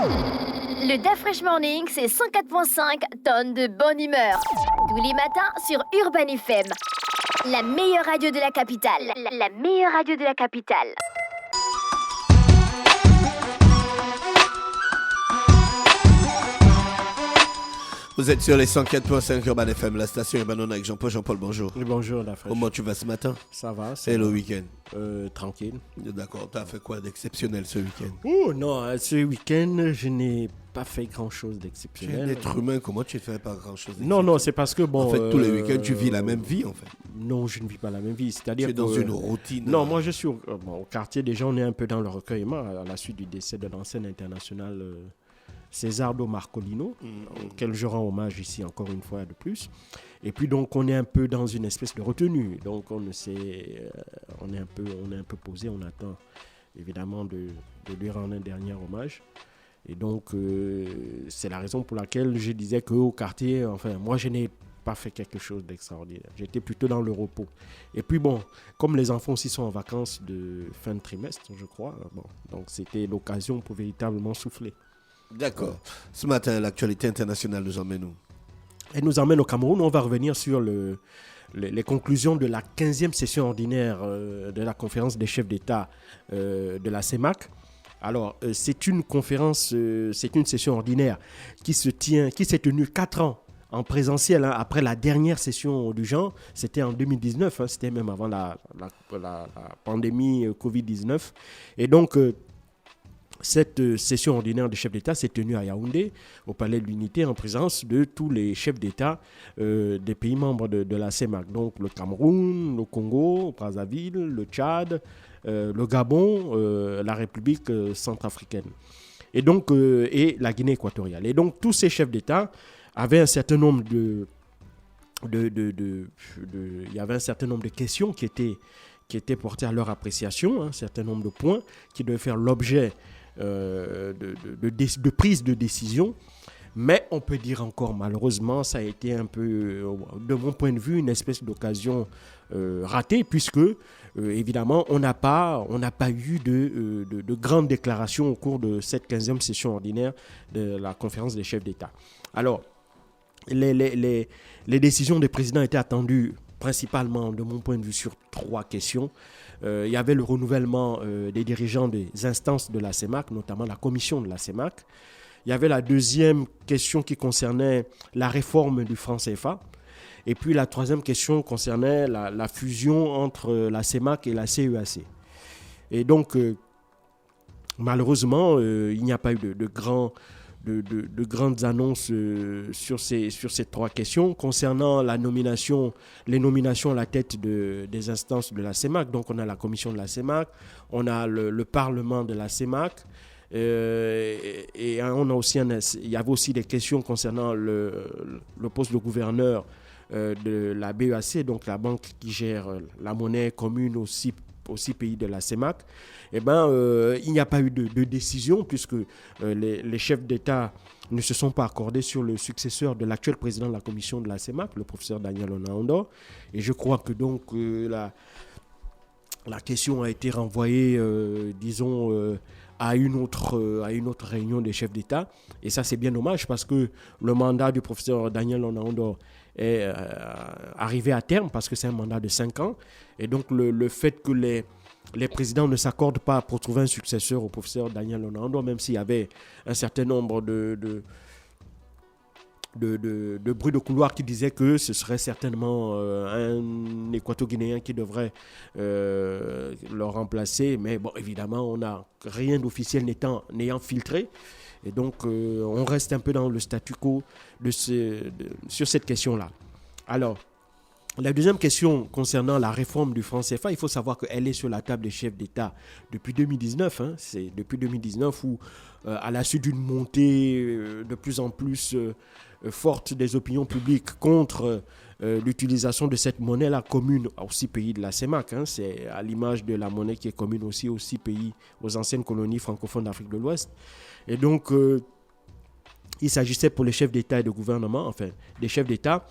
Le DAF Fresh Morning, c'est 104.5 tonnes de bonne humeur. Tous les matins sur Urban FM. La meilleure radio de la capitale. La meilleure radio de la capitale. Vous êtes sur les 104.5 Urban FM, la station Urban avec Jean-Paul. Jean-Paul, bonjour. Bonjour, la fraîche. Comment tu vas ce matin? Ça va. C'est le week-end. Tranquille. D'accord, tu as fait quoi d'exceptionnel ce week-end? Oh non, ce week-end, je n'ai pas fait grand-chose Tu es d'exceptionnel. un être humain, comment tu ne fais pas grand-chose Non, c'est parce que bon... En fait, tous les week-ends, tu vis la même vie, en fait. Non, je ne vis pas la même vie. C'est-à-dire Tu es dans une routine. Non, moi je suis au quartier. Déjà, on est un peu dans le recueillement à la suite du décès de l'ancienne internationale Cesardo Marcolino, auquel je rends hommage ici encore une fois de plus. Et puis donc, on est un peu dans une espèce de retenue. Donc, on est un peu posé. On attend évidemment de lui rendre un dernier hommage. Et donc, c'est la raison pour laquelle je disais qu'au quartier, enfin, moi, je n'ai pas fait quelque chose d'extraordinaire. J'étais plutôt dans le repos. Et puis bon, comme les enfants aussi sont en vacances de fin de trimestre, je crois, donc c'était l'occasion pour véritablement souffler. D'accord. Ce matin, l'actualité internationale nous emmène où? Elle nous emmène au Cameroun. On va revenir sur les conclusions de la 15e session ordinaire de la conférence des chefs d'État de la CEMAC. Alors, c'est une conférence, c'est une session ordinaire qui s'est tenue 4 ans en présentiel, après la dernière session du genre. C'était en 2019, c'était même avant la pandémie Covid-19. Et donc, cette session ordinaire des chefs d'État s'est tenue à Yaoundé, au Palais de l'Unité, en présence de tous les chefs d'État des pays membres de la CEMAC. Donc le Cameroun, le Congo, Brazzaville, le Tchad, le Gabon, la République centrafricaine. Et donc, et la Guinée équatoriale. Et donc tous ces chefs d'État avaient un certain nombre il y avait un certain nombre de questions qui étaient portées à leur appréciation, un certain nombre de points qui devaient faire l'objet de prise de décision. Mais on peut dire encore, malheureusement, ça a été un peu, de mon point de vue, une espèce d'occasion ratée, puisque, évidemment, on n'a pas eu de grandes déclarations au cours de cette 15e session ordinaire de la conférence des chefs d'État. Alors, les décisions des présidents étaient attendues principalement, de mon point de vue, sur 3 questions. Il y avait le renouvellement des dirigeants des instances de la CEMAC, notamment la commission de la CEMAC. Il y avait la deuxième question qui concernait la réforme du franc CFA. Et puis la troisième question concernait la fusion entre la CEMAC et la CEAC. Et donc, malheureusement, il n'y a pas eu de grandes annonces sur ces 3 questions. Concernant les nominations à la tête des instances de la CEMAC, donc on a la commission de la CEMAC, on a le parlement de la CEMAC, et on a aussi il y avait aussi des questions concernant le poste de gouverneur de la BEAC, donc la banque qui gère la monnaie commune aussi pays de la CEMAC. Il n'y a pas eu de décision puisque les chefs d'État ne se sont pas accordés sur le successeur de l'actuel président de la commission de la CEMAC, le professeur Daniel Onaondo. Et je crois que donc la question a été renvoyée, à une autre réunion des chefs d'État. Et ça, c'est bien dommage parce que le mandat du professeur Daniel Onaondo est arrivé à terme parce que c'est un mandat de 5 ans. Et donc, le fait que les présidents ne s'accordent pas pour trouver un successeur au professeur Daniel Onaondo, même s'il y avait un certain nombre de bruits de couloir qui disaient que ce serait certainement un Équato-Guinéen qui devrait le remplacer. Mais bon, évidemment, on n'a rien d'officiel n'ayant filtré. Et donc, on reste un peu dans le statu quo sur cette question-là. Alors, la deuxième question concernant la réforme du franc CFA, il faut savoir qu'elle est sur la table des chefs d'État depuis 2019. C'est depuis 2019 où, à la suite d'une montée de plus en plus forte des opinions publiques contre l'utilisation de cette monnaie-là commune aux 6 pays de la CEMAC. C'est à l'image de la monnaie qui est commune aussi aux 6 pays, aux anciennes colonies francophones d'Afrique de l'Ouest. Et donc, il s'agissait pour les chefs d'État et de gouvernement, enfin des chefs d'État,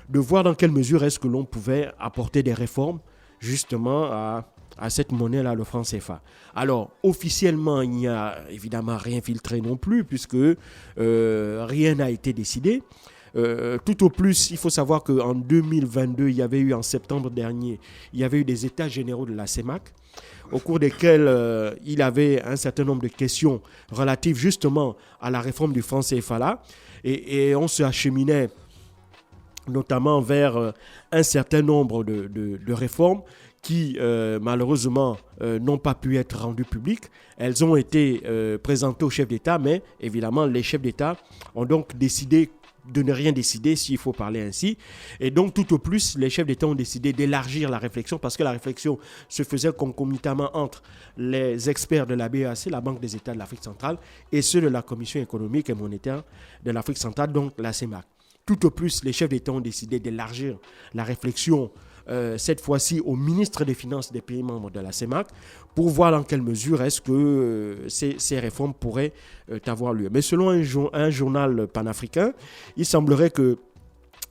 de voir dans quelle mesure est-ce que l'on pouvait apporter des réformes justement à à cette monnaie-là, le franc CFA. Alors, officiellement, il n'y a évidemment rien filtré non plus, puisque rien n'a été décidé. Tout au plus, il faut savoir qu'en 2022, il y avait eu, en septembre dernier, il y avait eu des états généraux de la CEMAC, au cours desquels il avait un certain nombre de questions relatives justement à la réforme du franc CFA là, et on se acheminait notamment vers un certain nombre de réformes qui malheureusement n'ont pas pu être rendues publiques. Elles ont été présentées aux chefs d'État, mais évidemment les chefs d'État ont donc décidé de ne rien décider, s'il faut parler ainsi. Et donc, tout au plus, les chefs d'État ont décidé d'élargir la réflexion parce que la réflexion se faisait concomitamment entre les experts de la BEAC, la Banque des États de l'Afrique centrale, et ceux de la Commission économique et monétaire de l'Afrique centrale, donc la CEMAC. Tout au plus, les chefs d'État ont décidé d'élargir la réflexion, cette fois-ci au ministre des Finances des pays membres de la CEMAC, pour voir dans quelle mesure est-ce que ces réformes pourraient avoir lieu. Mais selon un journal panafricain, il semblerait que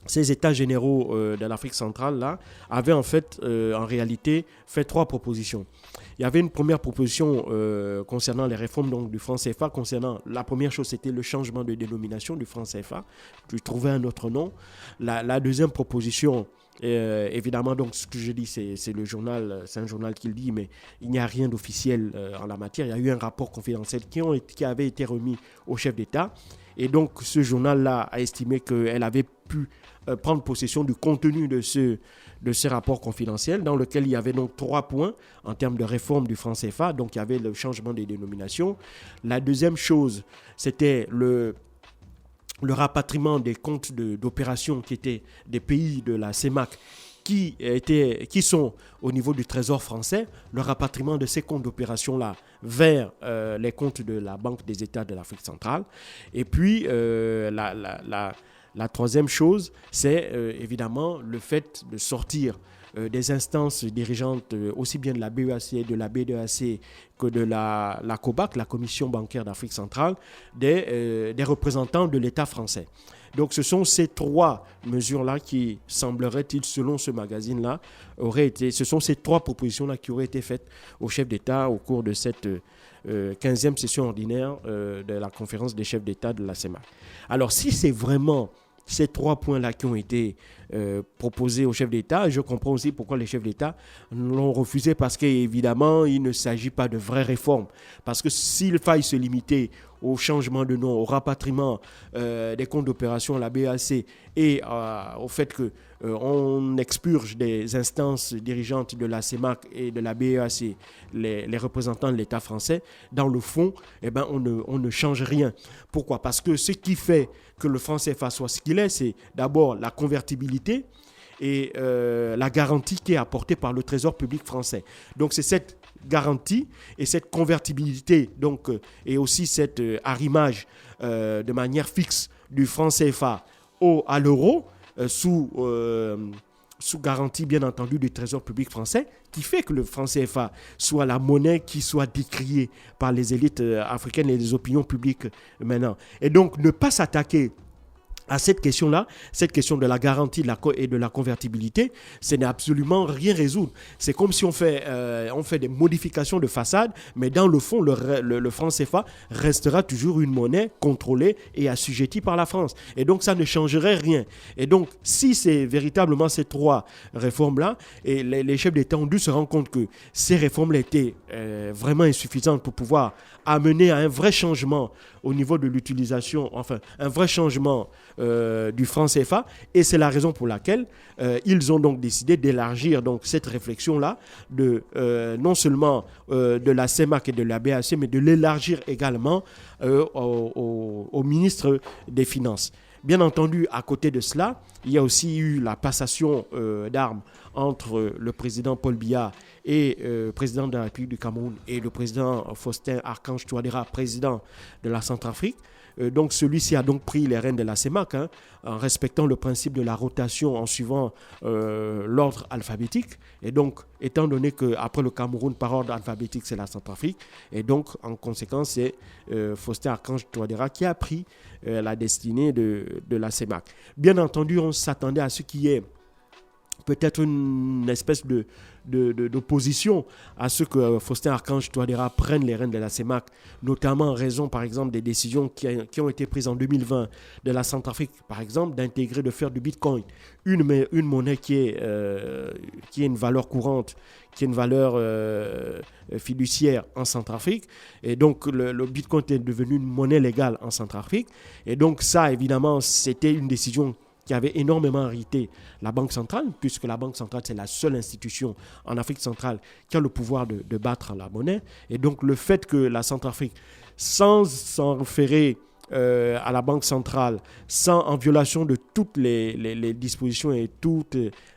ces États généraux de l'Afrique centrale là, avaient en fait, en réalité, fait 3 propositions. Il y avait une première proposition concernant les réformes donc, du franc CFA. Concernant la première chose, c'était le changement de dénomination du franc CFA. Tu trouvais un autre nom. La deuxième proposition, évidemment, donc ce que je dis, c'est le journal, c'est un journal qui le dit, mais il n'y a rien d'officiel en la matière. Il y a eu un rapport confidentiel qui avait été remis au chef d'État. Et donc, ce journal-là a estimé qu'elle avait pu prendre possession du contenu de ce rapport confidentiel dans lequel il y avait donc 3 points en termes de réforme du franc CFA. Donc, il y avait le changement des dénominations. La deuxième chose, c'était le rapatriement des comptes d'opération qui étaient des pays de la CEMAC qui sont au niveau du Trésor français, le rapatriement de ces comptes d'opération-là vers les comptes de la Banque des États de l'Afrique centrale. Et puis, la troisième chose, c'est évidemment le fait de sortir des instances dirigeantes aussi bien de la BEAC, de la BDAC que de la COBAC, la Commission bancaire d'Afrique centrale, des représentants de l'État français. Donc ce sont ces 3 mesures-là qui, semblerait-il, selon ce magazine-là, ce sont ces 3 propositions-là qui auraient été faites au chef d'État au cours de cette 15e session ordinaire de la conférence des chefs d'État de la CEMAC. Alors si c'est vraiment ces 3 points-là qui ont été proposés aux chefs d'État, je comprends aussi pourquoi les chefs d'État l'ont refusé, parce qu'évidemment, il ne s'agit pas de vraies réformes. Parce que s'il faille se limiter au changement de nom, au rapatriement des comptes d'opération à la BAC et au fait qu'on expurge des instances dirigeantes de la CEMAC et de la BEAC, les représentants de l'État français, dans le fond, eh ben, on ne change rien. Pourquoi ? Parce que ce qui fait que le franc CFA soit ce qu'il est, c'est d'abord la convertibilité et la garantie qui est apportée par le Trésor public français. Donc c'est cette garantie et cette convertibilité donc, et aussi cet arrimage de manière fixe du franc CFA à l'euro sous garantie bien entendu du Trésor public français, qui fait que le franc CFA soit la monnaie qui soit décriée par les élites africaines et les opinions publiques maintenant. Et donc ne pas s'attaquer à cette question-là, cette question de la garantie et de la convertibilité, ce n'est absolument rien résoudre. C'est comme si on fait des modifications de façade, mais dans le fond, le franc CFA restera toujours une monnaie contrôlée et assujettie par la France. Et donc, ça ne changerait rien. Et donc, si c'est véritablement ces 3 réformes-là, et les chefs d'État ont dû se rendre compte que ces réformes-là étaient vraiment insuffisantes pour pouvoir amener à un vrai changement au niveau de l'utilisation, enfin, un vrai changement du franc CFA, et c'est la raison pour laquelle ils ont donc décidé d'élargir donc cette réflexion-là non seulement de la CEMAC et de la BAC, mais de l'élargir également au ministre des Finances. Bien entendu, à côté de cela, il y a aussi eu la passation d'armes entre le président Paul Biya et le président de la République du Cameroun et le président Faustin Archange Touadéra, président de la Centrafrique. Donc celui-ci a donc pris les rênes de la CEMAC en respectant le principe de la rotation en suivant l'ordre alphabétique. Et donc, étant donné qu'après le Cameroun, par ordre alphabétique, c'est la Centrafrique. Et donc, en conséquence, c'est Faustin Archange Touadéra qui a pris la destinée de la CEMAC. Bien entendu, on s'attendait à ce qu'il y ait peut-être une espèce d'opposition à ce que Faustin Archange Touadéra prenne les rênes de la CEMAC, notamment en raison, par exemple, des décisions qui ont été prises en 2020 de la Centrafrique, par exemple, d'intégrer, de faire du Bitcoin une monnaie qui est une valeur courante, qui est une valeur fiduciaire en Centrafrique. Et donc, le Bitcoin est devenu une monnaie légale en Centrafrique. Et donc, ça, évidemment, c'était une décision qui avait énormément irrité la Banque centrale, puisque la Banque centrale, c'est la seule institution en Afrique centrale qui a le pouvoir de battre la monnaie. Et donc, le fait que la Centrafrique, sans s'en référer à la Banque centrale, en violation de toutes les dispositions et tous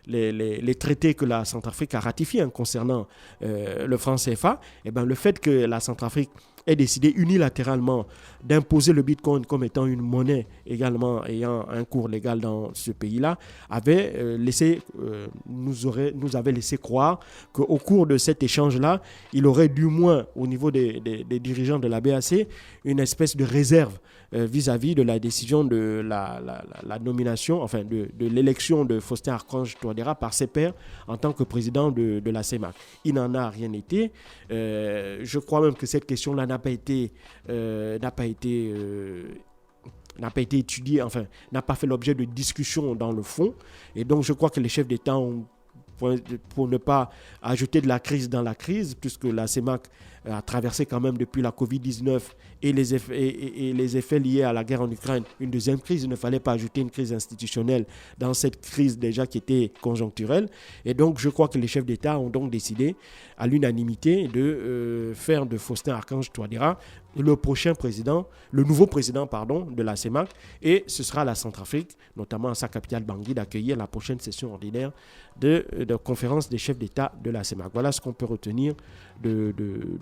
les traités que la Centrafrique a ratifiés concernant le franc CFA, et ben, le fait que la Centrafrique ait décidé unilatéralement d'imposer le Bitcoin comme étant une monnaie également ayant un cours légal dans ce pays-là, nous avait laissé croire qu'au cours de cet échange-là, il aurait du moins, au niveau des dirigeants de la BAC, une espèce de réserve vis-à-vis de la décision de la nomination, enfin de l'élection de Faustin Archange Touadéra par ses pairs en tant que président de la CEMAC. Il n'en a rien été. Je crois même que cette question-là n'a pas été étudiée, enfin, n'a pas fait l'objet de discussions dans le fond. Et donc, je crois que les chefs d'État ont, pour ne pas ajouter de la crise dans la crise, puisque la CEMAC a traversé quand même depuis la Covid-19 et les effets liés à la guerre en Ukraine, une deuxième crise. Il ne fallait pas ajouter une crise institutionnelle dans cette crise déjà qui était conjoncturelle. Et donc, je crois que les chefs d'État ont donc décidé à l'unanimité de faire de Faustin Archange Touadéra le nouveau président de la CEMAC. Et ce sera la Centrafrique, notamment à sa capitale Bangui, d'accueillir la prochaine session ordinaire de conférence des chefs d'État de la CEMAC. Voilà ce qu'on peut retenir de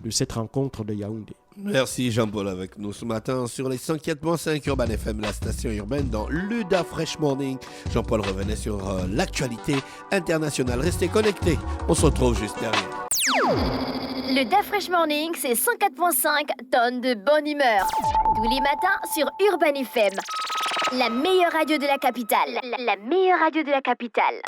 cette rencontre de Yaoundé. Merci Jean-Paul avec nous ce matin sur les 104.5 Urban FM, la station urbaine dans l'UDA Fresh Morning. Jean-Paul revenait sur l'actualité internationale. Restez connectés, on se retrouve juste derrière. Le Da Fresh Morning, c'est 104.5 tonnes de bonne humeur. Tous les matins sur Urban FM. La meilleure radio de la capitale. La meilleure radio de la capitale.